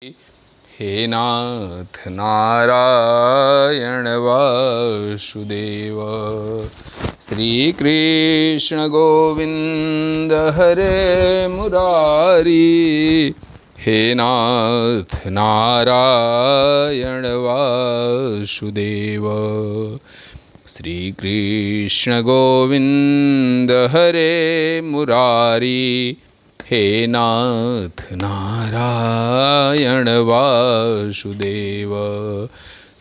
हे नाथ नारायण वासुदेव। श्री कृष्ण गोविंद हरे मुरारी। हे नाथ नारायण वासुदेव। श्री कृष्ण गोविंद हरे मुरारी। हे नाथ नारायण वासुदेव।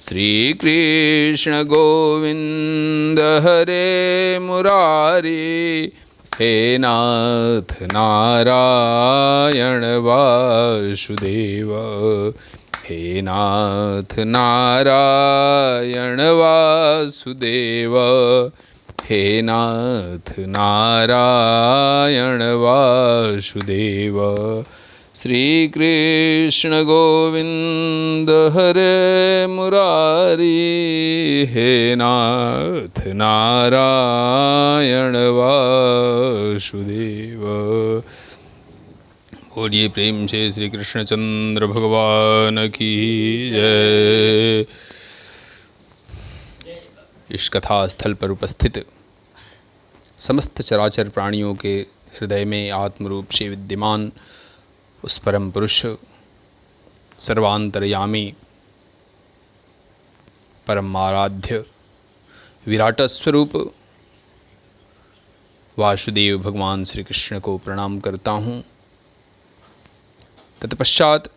श्री कृष्ण गोविंद हरे मुरारी। हे नाथ नारायण वासुदेव। हे नाथ नारायण वासुदेव। हे नाथ नारायण वासुदेव। श्री कृष्ण गोविंद हरे मुरारी। हे नाथ नारायण वासुदेव। बोलिए प्रेम से श्री कृष्णचंद्र भगवान की जय। इस कथा स्थल पर उपस्थित समस्त चराचर प्राणियों के हृदय में आत्मरूप से विद्यमान उस परम पुरुष सर्वांतरयामी परम आराध्य विराट स्वरूप वासुदेव भगवान श्री कृष्ण को प्रणाम करता हूँ। तत्पश्चात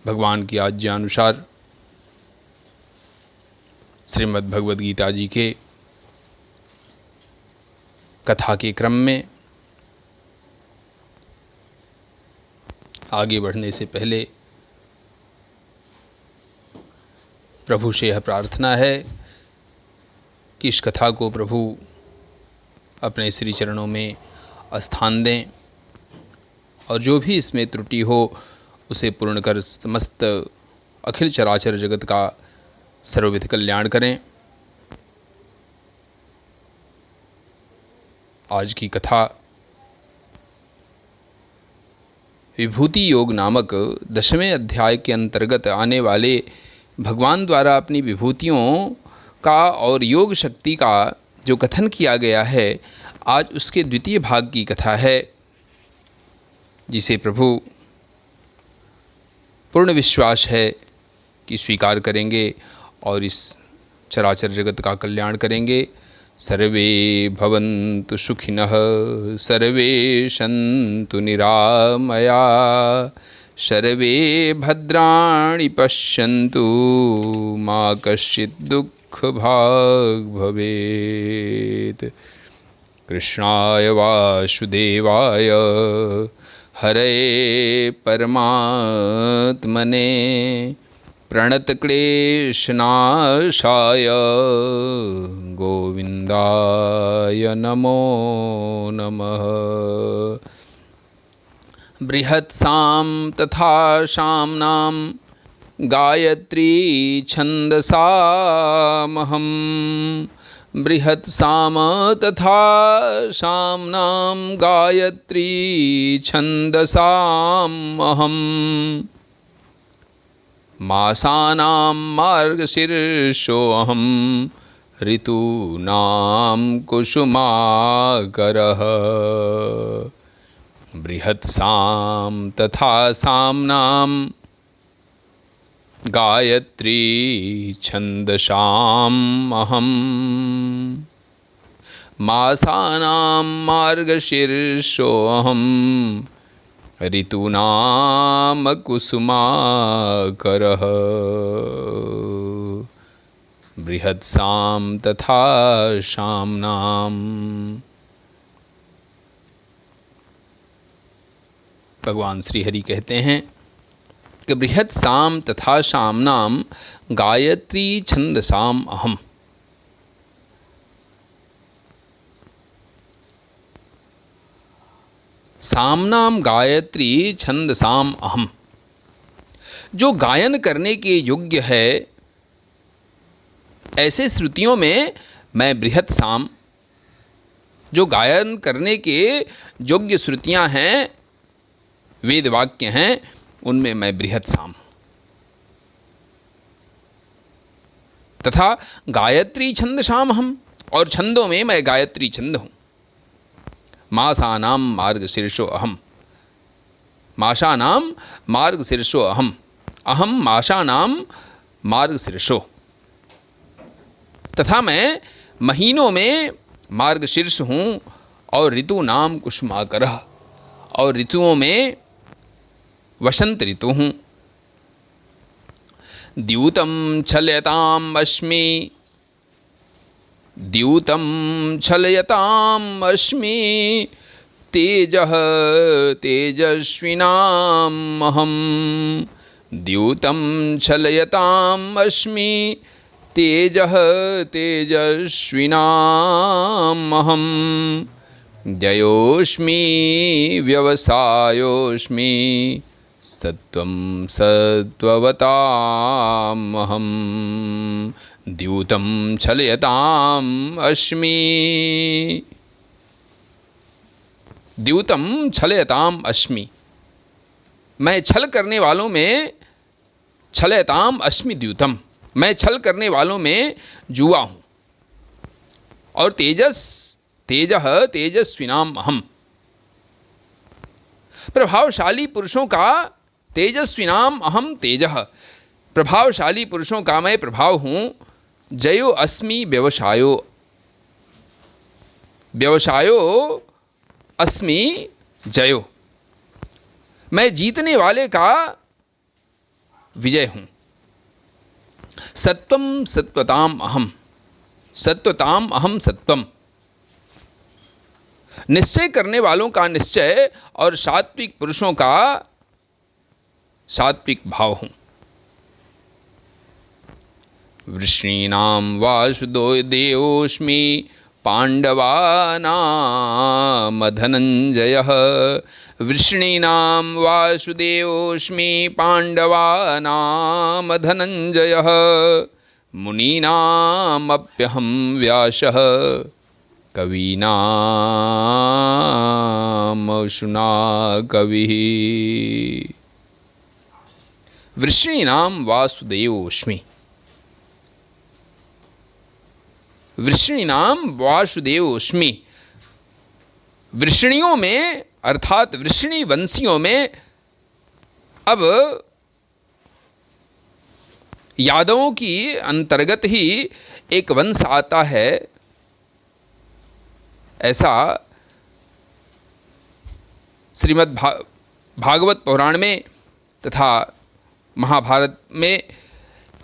भगवान की आज्ञा अनुसार श्रीमद् भगवद गीता जी के कथा के क्रम में आगे बढ़ने से पहले प्रभु से यह प्रार्थना है कि इस कथा को प्रभु अपने श्री चरणों में स्थान दें और जो भी इसमें त्रुटि हो उसे पूर्ण कर समस्त अखिल चराचर जगत का सर्वविध कल्याण करें। आज की कथा विभूति योग नामक 10वें अध्याय के अंतर्गत आने वाले भगवान द्वारा अपनी विभूतियों का और योग शक्ति का जो कथन किया गया है, आज उसके द्वितीय भाग की कथा है, जिसे प्रभु पूर्ण विश्वास है कि स्वीकार करेंगे और इस चराचर जगत का कल्याण करेंगे। सर्वे भवन्तु सुखिनः सर्वे सन्तु निरामया सर्वे भद्राणि पश्यन्तु मा कश्चित् दुःखभाग् भवेत्। कृष्णाय वासुदेवाय हरे परमात्मने प्रणतक्लेशनाशाय गोविन्दाय नमो नमः। बृहत्सां तथा साम्नां गायत्री छन्दसामहं। बृहत्साम तथा साम्नां गायत्री छन्दसामहम्। मासानां मार्गशीर्षोऽहं ऋतूनां कुसुमाकरः। बृहत्सां तथा साम्नां गायत्री छन्दसाम् अहम्। मासानां मार्गशीर्षोऽहं ऋतूनां कुसुमाकरः। बृहत्सां तथा साम्नां। भगवान श्री हरि कहते हैं कि बृहत्साम तथा साम्नाम गायत्री छंदसाम अहम। साम्नाम गायत्री छंदसाम अहम, जो गायन करने के योग्य है ऐसे श्रुतियों में मैं बृहत साम, जो गायन करने के योग्य श्रुतियां हैं वेद वाक्य हैं उनमें मैं बृहत् साम हूँ। तथा गायत्री छंदसाम हम, और छंदों में मैं गायत्री छंद हूँ। मासानाम मार्गशीर्षो अहम, मासानाम मार्गशीर्षो अहम, अहम मासानाम मार्गशीर्षो। तथा मैं महीनों में मार्गशीर्ष हूँ और ऋतु नाम कुसुमाकरः, और ऋतुओं में वसंत ऋतु हूँ। द्यूतं छलयताम् अस्मि, द्यूतं छलयताम् अस्मि, तेजः तेजस्विनाम् अहम्, द्यूतं छलयताम् अस्मि, तेजः तेजस्विनाम् अहम्, जयोस्मि व्यवसायोस्मि, सत्वं सत्ववताम् अहम्, द्यूतं छलयताम् अस्मि, द्यूतं छलयताम् अस्मि। मैं छल करने वालों में, छलयताम् अस्मि द्यूतम, मैं छल करने वालों में जुआ हूँ। और तेजस तेजः तेजस्विनाम अहम, प्रभावशाली पुरुषों का तेजस्विनाम अहम तेजः, प्रभावशाली पुरुषों का मैं प्रभाव हूँ। जयो अस्मि व्यवसायो, व्यवसायो अस्मि जयो, मैं जीतने वाले का विजय हूँ। सत्वम सत्वताम अहम, सत्वताम अहम सत्वम, निश्चय करने वालों का निश्चय और सात्विक पुरुषों का सात्विक भाव हूँ। वृष्णीनाम वासुदेवोऽस्मि, पाण्डवानां धनञ्जयः, वृष्णीनां वासुदेवोऽस्मि, पाण्डवानां धनञ्जयः, मुनीनामप्यहं व्यासः, कवीनामुशना कविः। वृष्णीनां वासुदेवोऽस्मि, वृष्णीनाम वासुदेवोऽस्मि, वृष्णियों में अर्थात वृष्णि वंशियों में, अब यादवों की अंतर्गत ही एक वंश आता है, ऐसा श्रीमद् भागवत पुराण में तथा महाभारत में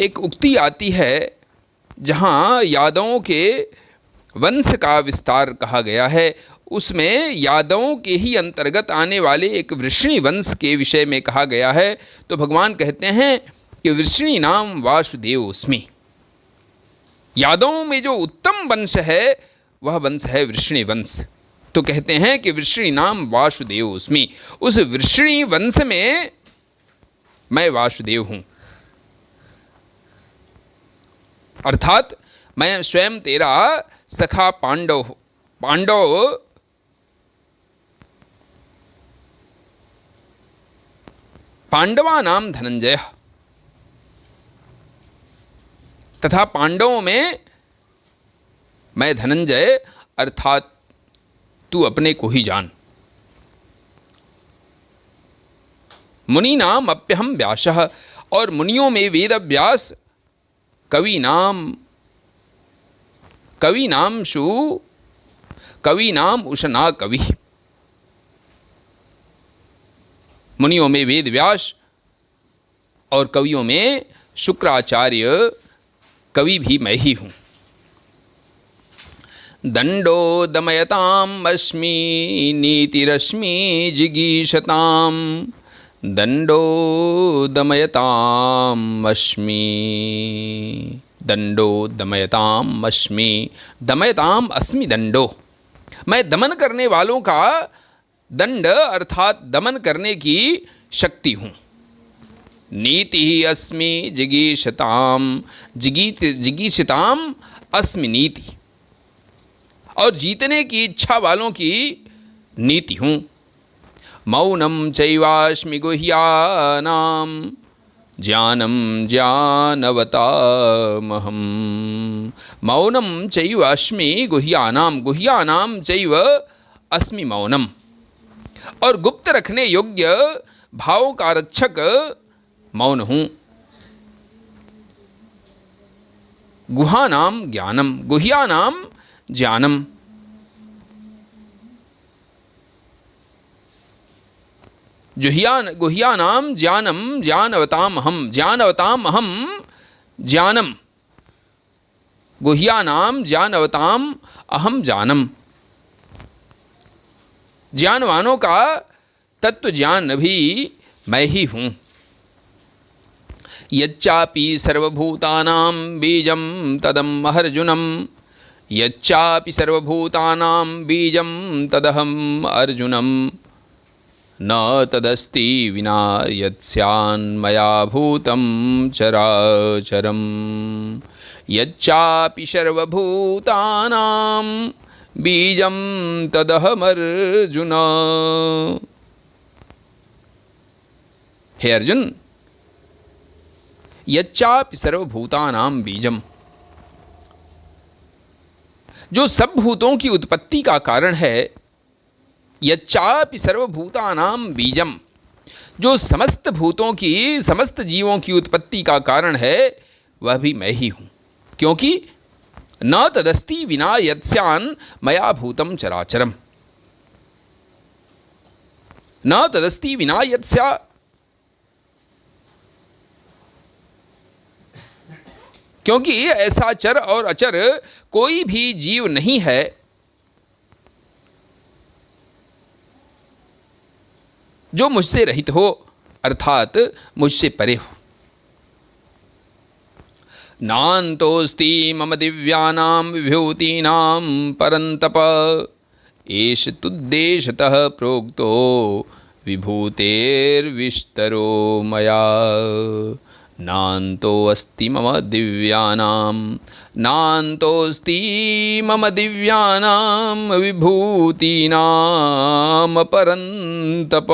एक उक्ति आती है, जहाँ यादवों के वंश का विस्तार कहा गया है। उसमें यादवों के ही अंतर्गत आने वाले एक वृष्णि वंश के विषय में कहा गया है। तो भगवान कहते हैं कि वृष्णि नाम वासुदेवोऽस्मि, यादवों में जो उत्तम वंश है वह वंश है वृष्णि वंश। तो कहते हैं कि वृष्णि नाम वासुदेवोऽस्मि, उस वृष्णि वंश में मैं वासुदेव हूँ, अर्थात मैं स्वयं तेरा सखा पांडव, पांडवानाम धनंजय, तथा पांडवों में मैं धनंजय, अर्थात तू अपने को ही जान। मुनीनाम अप्यहम व्यासः, और मुनियों में वेद व्यास, कवीनाम उशना कवि, मुनियों में वेद व्यास और कवियों में शुक्राचार्य, कवि भी मैं ही हूँ। दंडो दमयताम् अस्मि, नीतिरस्मि जिगीषताम्, दंडो दमयताम् अस्मि, दंडो दमयताम् अस्मि, दमयताम् अस्मि दंडो, मैं दमन करने वालों का दंड अर्थात दमन करने की शक्ति हूँ। नीति ही अस्मि जिगीषताम्, जिगीषताम् अस्मि नीति, और जीतने की इच्छा वालों की नीति हूँ। मौनं चैवास्मि गुह्यानां ज्ञानं ज्ञानवतामहं। मौनं चैव अस्मि गुह्यानां, गुह्यानां चैव अस्मि मौनम। और गुप्त रखने योग्य भावों का रक्षक मौन हूं। गुहानाम ज्ञानम, गुह्यानाम ज्ञानम। गुह्यानाम ज्ञानम ज्ञानवताम अहम, ज्ञानवताम अहम ज्ञानम। गुह्यानाम ज्ञानवताम अहम ज्ञानम। ज्ञानवानों का तत्व ज्ञान भी मैं ही हूं। यच्चापि सर्वभूतानां बीजं तदम् अर्जुनम, यच्चापि सर्वभूतानां बीजं तदहम् अर्जुनम। न तदस्ति विना यत्स्यान्मया भूतं चराचरं। यच्चापि सर्वभूतानां बीजं तदहमर्जुन। हे अर्जुन, यच्चापि सर्वभूतानां बीजम, जो सब भूतों की उत्पत्ति का कारण है। यच्चापि सर्वभूतानां बीजम, जो समस्त भूतों की, समस्त जीवों की उत्पत्ति का कारण है, वह भी मैं ही हूं। क्योंकि न तदस्ति विना यत्स्यान् मया भूतं चराचरम। न तदस्ति विना यत्स्या, क्योंकि ऐसा चर और अचर कोई भी जीव नहीं है जो मुझसे रहित हो, अर्थात मुझसे परे हो। नान्तोऽस्ति मम दिव्यानां विभूतीनां परन्तप, एष तुद्देशतः प्रोक्तो विभूतेर्विस्तरो मया। नान्तोऽस्ति मम दिव्यानां, नान्तोऽस्ति मम दिव्यानां विभूतीनां परन्तप,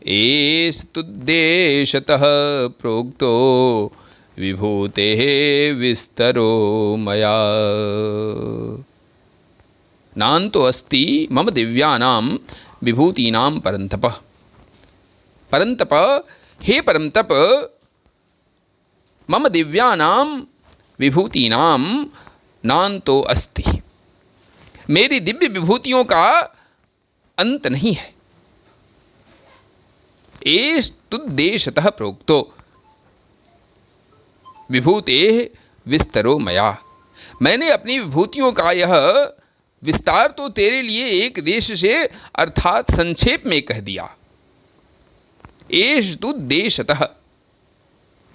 एष तुद्देशतः प्रोक्तो विभूतेः विस्तरो मया। नान्तोऽस्ति मम दिव्यानां विभूतीनां परन्तप। परन्तप, हे परमतप, मम दिव्यानां विभूतीनां नान्तो अस्ति, मेरी दिव्य विभूतियों का अंत नहीं है। एष तुद्देशतः प्रोक्तो विभूतेः विस्तरो मया। मैंने अपनी विभूतियों का यह विस्तार तो तेरे लिए एक देश से अर्थात संक्षेप में कह दिया। एष तुद्देशतः,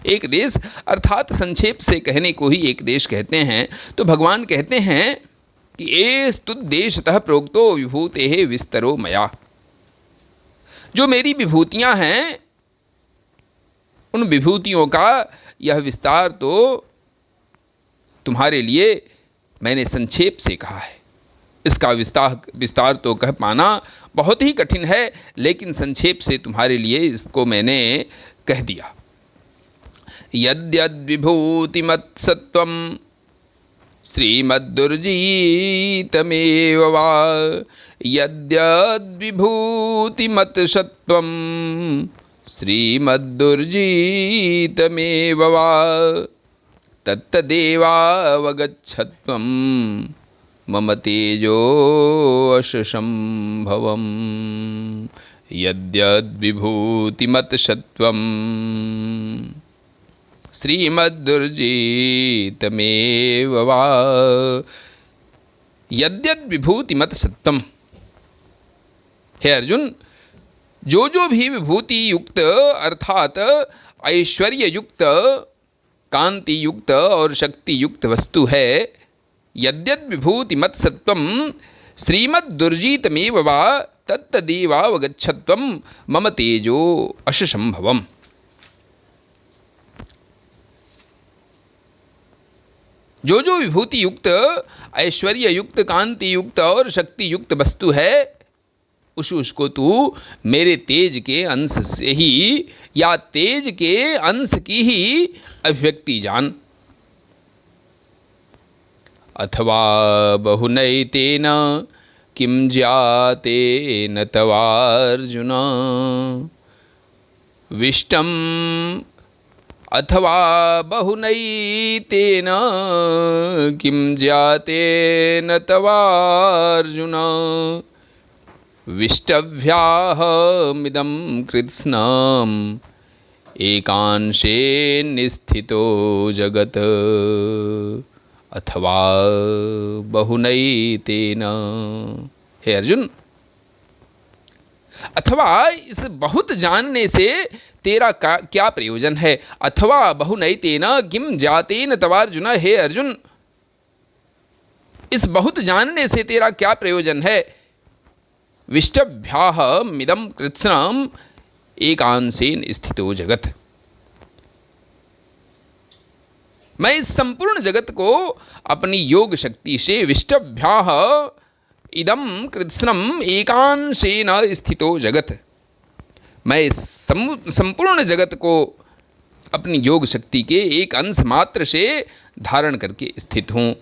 एक देश अर्थात संक्षेप से कहने को ही एक देश कहते हैं। तो भगवान कहते हैं कि एष तुद्देशतः प्रोक्तो विभूतेः विस्तरो मया। जो मेरी विभूतियां हैं, उन विभूतियों का यह विस्तार तो तुम्हारे लिए मैंने संक्षेप से कहा है। इसका विस्तार तो कह पाना बहुत ही कठिन है, लेकिन संक्षेप से तुम्हारे लिए इसको मैंने कह दिया। यद्यद्विभूतिमत्सत्वं श्रीमद्दुर्जितमेव वा, यद्यद्विभूतिमत्सत्वं श्रीमद्दुर्जितमेव वा, तत्तदेवावगच्छत्वं मम तेजोऽशशम्भवम्। यद्यद्विभूतिमत्सत्वं श्रीमद्दुर्जितमेव वा, यद्यद्विभूतिमत्सत्वं। हे अर्जुन, जो जो भी विभूति युक्त अर्थात ऐश्वर्य युक्त, कांति युक्त और शक्ति युक्त वस्तु है, यद्यद् विभूतिमत्सत्वं श्रीमद्दुर्जितमेव वा, तत्तदेवावगच्छत्वं मम तेजो अशशम्भवम्। जो जो विभूति युक्त, ऐश्वर्य युक्त, कांति युक्त और शक्ति युक्त वस्तु है, उसको तू मेरे तेज के अंश से ही या तेज के अंश की ही अभिव्यक्ति जान। अथवा बहुनैतेन किं ज्ञातेन तवार्जुन विष्टम अथवा बहुनैतेन किं ज्ञातेन तवार्जुन विष्टभ्याहमिदं कृत्स्नम् एकांशेन निस्थितो जगत् अथवा बहुनैतेन। हे अर्जुन, अथवा इस बहुत जानने से तेरा क्या प्रयोजन है? अथवा बहुनैतेन किम ज्ञातेन तवार्जुन। हे अर्जुन, इस बहुत जानने से तेरा क्या प्रयोजन है? विष्टभ्याह मिदम कृत्स्नम एकांशेन स्थितो जगत। मैं इस संपूर्ण जगत को अपनी योग शक्ति से विष्टभ्याह इदम कृत्स्नम एकांशेन स्थितो जगत, मैं इस संपूर्ण जगत को अपनी योग शक्ति के एक अंश मात्र से धारण करके स्थित हूँ।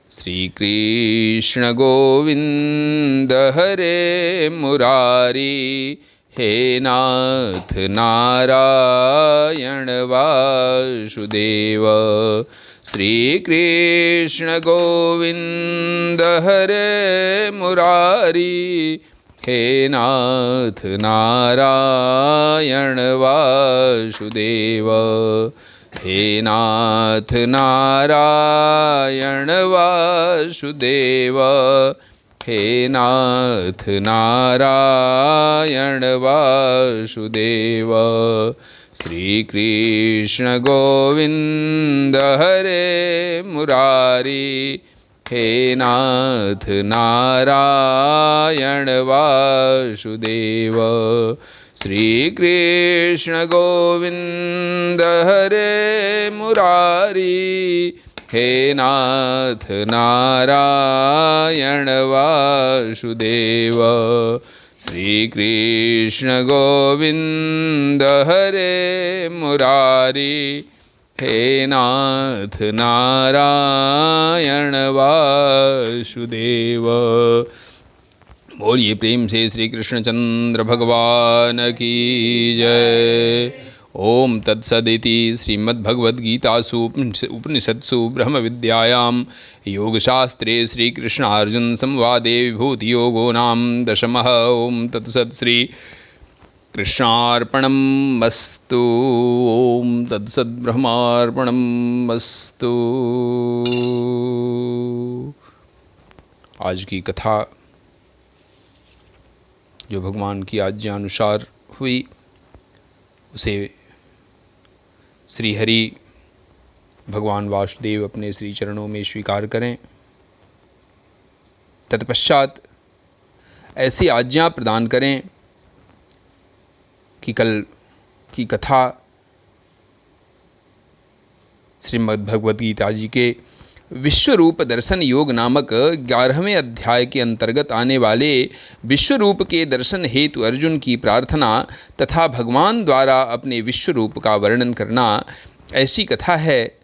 श्री कृष्ण गोविंद हरे मुरारी, हे नाथ नारायण वासुदेव। श्री कृष्ण गोविंद हरे मुरारी, हे नाथ नारायण वासुदेव। हे नाथ नारायण वासुदेव। हे नाथ नारायण वासुदेव। श्री कृष्ण गोविंद हरे मुरारी, हे नाथ नारायण वासुदेव। श्री कृष्ण गोविंद हरे मुरारी, हे नाथ नारायण वासुदेव। श्री कृष्ण गोविंद हरे मुरारी, हे नाथ नारायण वासुदेव। बोलिए प्रेम से श्री कृष्णचंद्र भगवान की जय। ओम तत्सदिति श्रीमद्भगवद्गीतासु उपनिषत्सु ब्रह्म विद्यायां योगशास्त्रे श्रीकृष्णार्जुन संवादे विभूतियोगो नाम दशमः। ओम तत्सत् श्री कृष्णार्पणमस्तु। ओम तत्सत् ब्रह्मार्पणमस्तु। आज की कथा जो भगवान की आज्ञा अनुसार हुई उसे श्री हरि भगवान वासुदेव अपने श्री चरणों में स्वीकार करें। तत्पश्चात ऐसी आज्ञा प्रदान करें कि कल की कथा श्रीमद् भगवद गीता जी के विश्वरूप दर्शन योग नामक 11वें अध्याय के अंतर्गत आने वाले विश्वरूप के दर्शन हेतु अर्जुन की प्रार्थना तथा भगवान द्वारा अपने विश्वरूप का वर्णन करना, ऐसी कथा है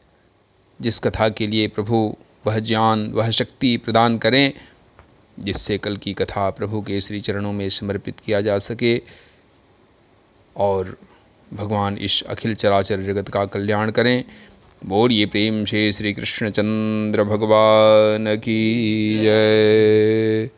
जिस कथा के लिए प्रभु वह ज्ञान वह शक्ति प्रदान करें जिससे कल की कथा प्रभु के श्री चरणों में समर्पित किया जा सके और भगवान इस अखिल चराचर जगत का कल्याण करें। बोलिए प्रेम से श्री कृष्णचंद्र भगवान की जय।